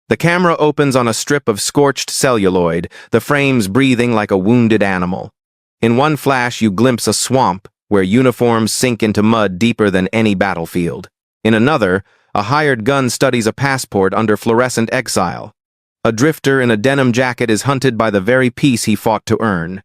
The camera opens on a strip of scorched celluloid, the frames breathing like a wounded animal. In one flash, you glimpse a swamp, where uniforms sink into mud deeper than any battlefield. In another, a hired gun studies a passport under fluorescent exile. A drifter in a denim jacket is hunted by the very peace he fought to earn.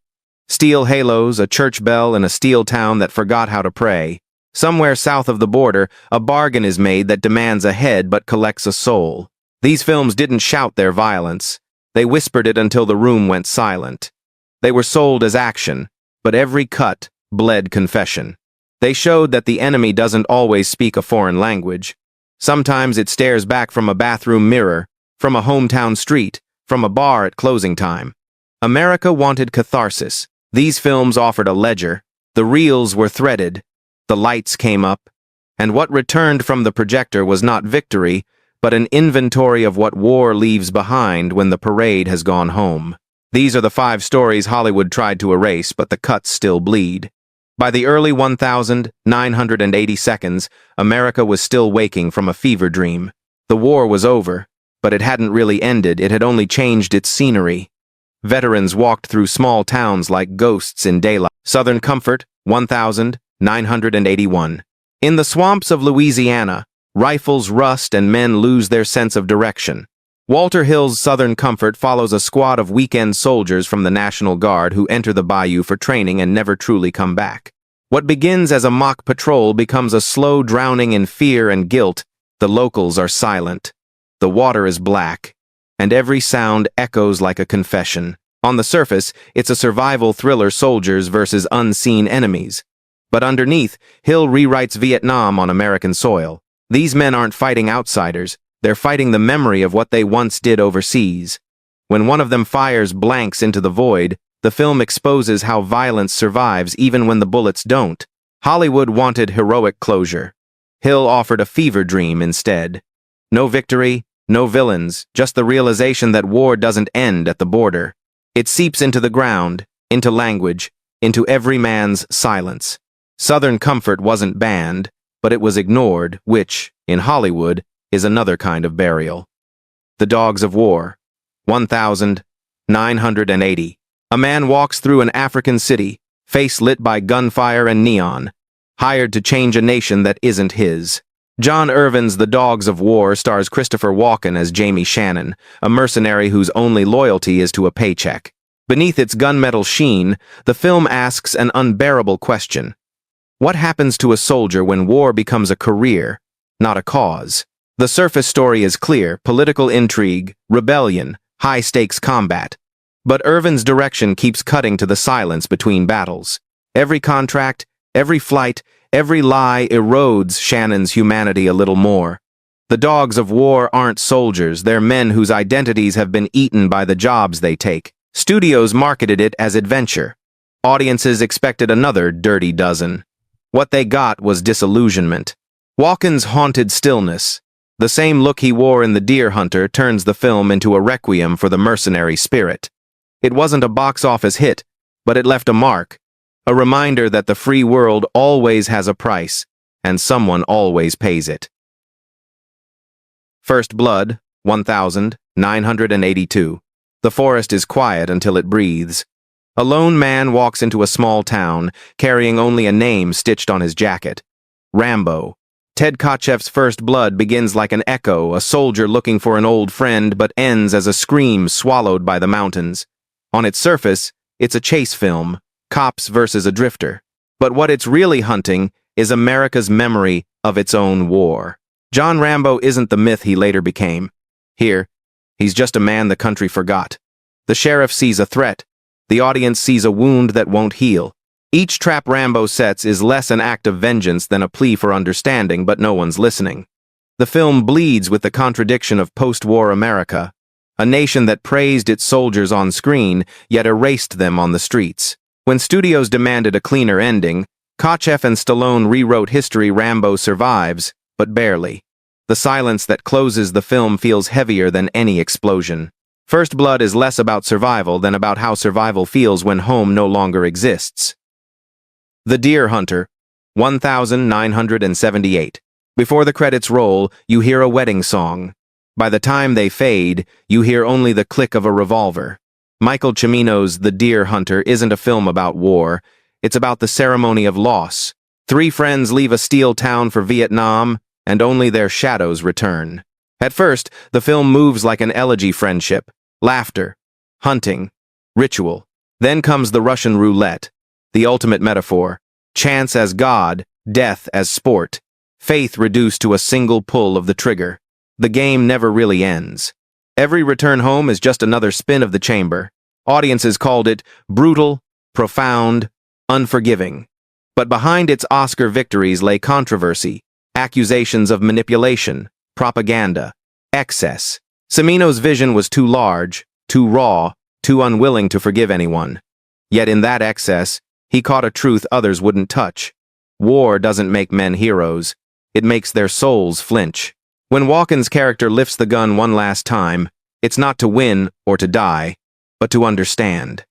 Steel halos, a church bell in a steel town that forgot how to pray. Somewhere south of the border, a bargain is made that demands a head but collects a soul. These films didn't shout their violence. They whispered it until the room went silent. They were sold as action, but every cut bled confession. They showed that the enemy doesn't always speak a foreign language. Sometimes it stares back from a bathroom mirror, from a hometown street, from a bar at closing time. America wanted catharsis. These films offered a ledger. The reels were threaded. The lights came up. And what returned from the projector was not victory, but an inventory of what war leaves behind when the parade has gone home. These are the 5 stories Hollywood tried to erase, but the cuts still bleed. By the early 1980 seconds, America was still waking from a fever dream. The war was over, but it hadn't really ended, it had only changed its scenery. Veterans walked through small towns like ghosts in daylight. Southern Comfort, 1981. In the swamps of Louisiana, rifles rust and men lose their sense of direction. Walter Hill's Southern Comfort follows a squad of weekend soldiers from the National Guard who enter the bayou for training and never truly come back. What begins as a mock patrol becomes a slow drowning in fear and guilt. The locals are silent. The water is black, and every sound echoes like a confession. On the surface, it's a survival thriller, soldiers versus unseen enemies. But underneath, Hill rewrites Vietnam on American soil. These men aren't fighting outsiders. They're fighting the memory of what they once did overseas. When one of them fires blanks into the void, the film exposes how violence survives even when the bullets don't. Hollywood wanted heroic closure. Hill offered a fever dream instead. No victory, no villains, just the realization that war doesn't end at the border. It seeps into the ground, into language, into every man's silence. Southern Comfort wasn't banned, but it was ignored, which, in Hollywood, is another kind of burial. The Dogs of War, 1980. A man walks through an African city, face lit by gunfire and neon, hired to change a nation that isn't his. John Irvin's The Dogs of War stars Christopher Walken as Jamie Shannon, a mercenary whose only loyalty is to a paycheck. Beneath its gunmetal sheen, the film asks an unbearable question. What happens to a soldier when war becomes a career, not a cause? The surface story is clear: political intrigue, rebellion, high-stakes combat. But Irvin's direction keeps cutting to the silence between battles. Every contract, every flight, every lie erodes Shannon's humanity a little more. The Dogs of War aren't soldiers, they're men whose identities have been eaten by the jobs they take. Studios marketed it as adventure. Audiences expected another Dirty Dozen. What they got was disillusionment. Walken's haunted stillness, the same look he wore in The Deer Hunter, turns the film into a requiem for the mercenary spirit. It wasn't a box office hit, but it left a mark. A reminder that the free world always has a price, and someone always pays it. First Blood, 1982. The forest is quiet until it breathes. A lone man walks into a small town, carrying only a name stitched on his jacket. Rambo. Ted Kotcheff's First Blood begins like an echo, a soldier looking for an old friend, but ends as a scream swallowed by the mountains. On its surface, it's a chase film, cops versus a drifter. But what it's really hunting is America's memory of its own war. John Rambo isn't the myth he later became. Here, he's just a man the country forgot. The sheriff sees a threat. The audience sees a wound that won't heal. Each trap Rambo sets is less an act of vengeance than a plea for understanding, but no one's listening. The film bleeds with the contradiction of post-war America, a nation that praised its soldiers on screen, yet erased them on the streets. When studios demanded a cleaner ending, Kotcheff and Stallone rewrote history. Rambo survives, but barely. The silence that closes the film feels heavier than any explosion. First Blood is less about survival than about how survival feels when home no longer exists. The Deer Hunter, 1978. Before the credits roll, you hear a wedding song. By the time they fade, you hear only the click of a revolver. Michael Cimino's The Deer Hunter isn't a film about war. It's about the ceremony of loss. Three friends leave a steel town for Vietnam, and only their shadows return. At first, the film moves like an elegy friendship, laughter, hunting, ritual. Then comes the Russian roulette, the ultimate metaphor. Chance as God, death as sport. Faith reduced to a single pull of the trigger. The game never really ends. Every return home is just another spin of the chamber. Audiences called it brutal, profound, unforgiving. But behind its Oscar victories lay controversy, accusations of manipulation, propaganda, excess. Cimino's vision was too large, too raw, too unwilling to forgive anyone. Yet in that excess, he caught a truth others wouldn't touch. War doesn't make men heroes. It makes their souls flinch. When Walken's character lifts the gun one last time, it's not to win or to die, but to understand.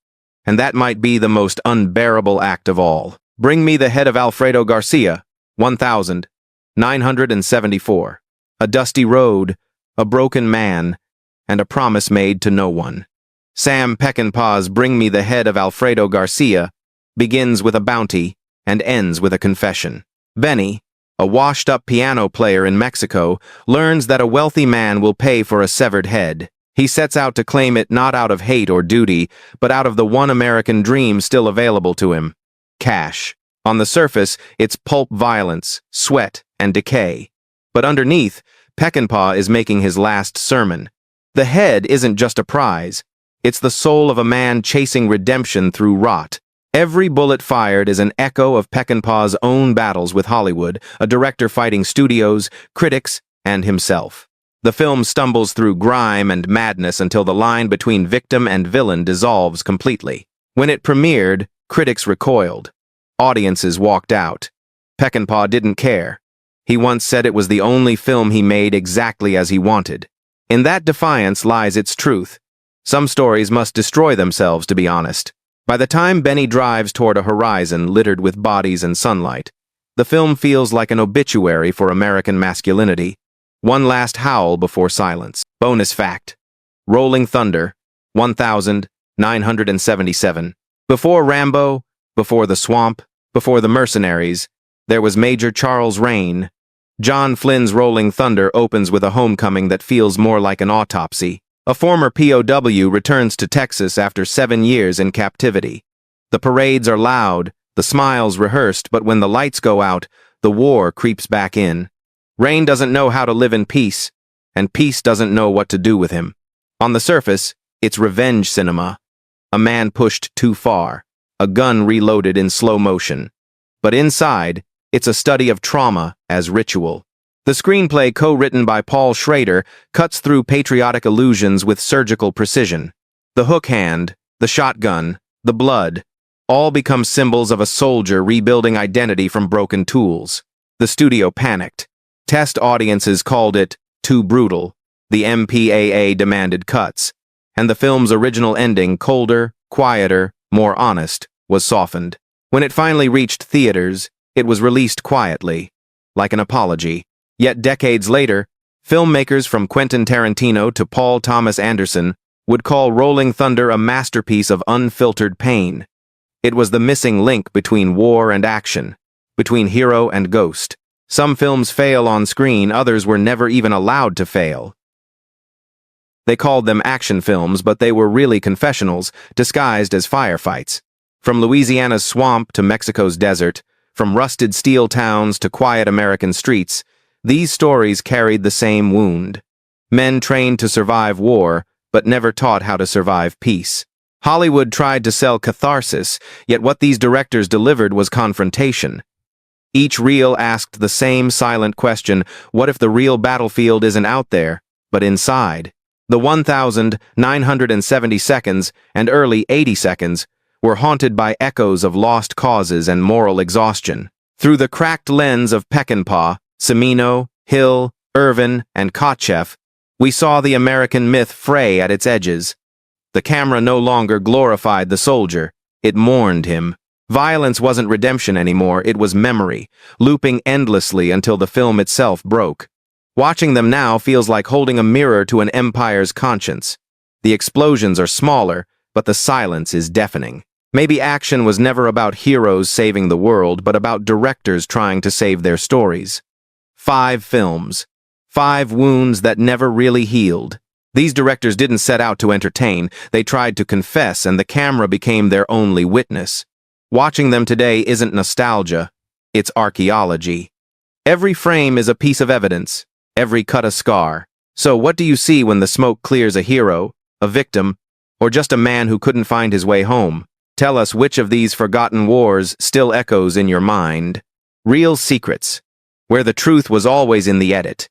And that might be the most unbearable act of all. Bring me the head of Alfredo Garcia, 1974. A dusty road, a broken man, and a promise made to no one. Sam Peckinpah's Bring Me the Head of Alfredo Garcia begins with a bounty and ends with a confession. Benny, a washed-up piano player in Mexico, learns that a wealthy man will pay for a severed head. He sets out to claim it not out of hate or duty, but out of the one American dream still available to him: cash. On the surface, it's pulp violence, sweat, and decay. But underneath, Peckinpah is making his last sermon. The head isn't just a prize. It's the soul of a man chasing redemption through rot. Every bullet fired is an echo of Peckinpah's own battles with Hollywood, a director fighting studios, critics, and himself. The film stumbles through grime and madness until the line between victim and villain dissolves completely. When it premiered, critics recoiled. Audiences walked out. Peckinpah didn't care. He once said it was the only film he made exactly as he wanted. In that defiance lies its truth. Some stories must destroy themselves, to be honest. By the time Benny drives toward a horizon littered with bodies and sunlight, the film feels like an obituary for American masculinity. One last howl before silence. Bonus fact: Rolling Thunder, 1977. Before Rambo, before The Swamp, before The Mercenaries, there was Major Charles Raine. John Flynn's Rolling Thunder opens with a homecoming that feels more like an autopsy. A former POW returns to Texas after 7 years in captivity. The parades are loud, the smiles rehearsed, but when the lights go out, the war creeps back in. Raine doesn't know how to live in peace, and peace doesn't know what to do with him. On the surface, it's revenge cinema. A man pushed too far, a gun reloaded in slow motion. But inside, it's a study of trauma as ritual. The screenplay, co-written by Paul Schrader, cuts through patriotic illusions with surgical precision. The hook hand, the shotgun, the blood, all become symbols of a soldier rebuilding identity from broken tools. The studio panicked. Test audiences called it too brutal. The MPAA demanded cuts. And the film's original ending, colder, quieter, more honest, was softened. When it finally reached theaters, it was released quietly, like an apology. Yet decades later, filmmakers from Quentin Tarantino to Paul Thomas Anderson would call Rolling Thunder a masterpiece of unfiltered pain. It was the missing link between war and action, between hero and ghost. Some films fail on screen, others were never even allowed to fail. They called them action films, but they were really confessionals, disguised as firefights. From Louisiana's swamp to Mexico's desert, from rusted steel towns to quiet American streets, these stories carried the same wound. Men trained to survive war, but never taught how to survive peace. Hollywood tried to sell catharsis, yet what these directors delivered was confrontation. Each reel asked the same silent question: what if the real battlefield isn't out there, but inside? The 1,970 seconds and early 80 seconds were haunted by echoes of lost causes and moral exhaustion. Through the cracked lens of Peckinpah, Cimino, Hill, Irvin, and Kotcheff, we saw the American myth fray at its edges. The camera no longer glorified the soldier, it mourned him. Violence wasn't redemption anymore, it was memory, looping endlessly until the film itself broke. Watching them now feels like holding a mirror to an empire's conscience. The explosions are smaller, but the silence is deafening. Maybe action was never about heroes saving the world, but about directors trying to save their stories. 5 films. 5 wounds that never really healed. These directors didn't set out to entertain, they tried to confess, and the camera became their only witness. Watching them today isn't nostalgia, it's archaeology. Every frame is a piece of evidence, every cut a scar. So what do you see when the smoke clears a hero, a victim, or just a man who couldn't find his way home? Tell us which of these forgotten wars still echoes in your mind. Real secrets, where the truth was always in the edit.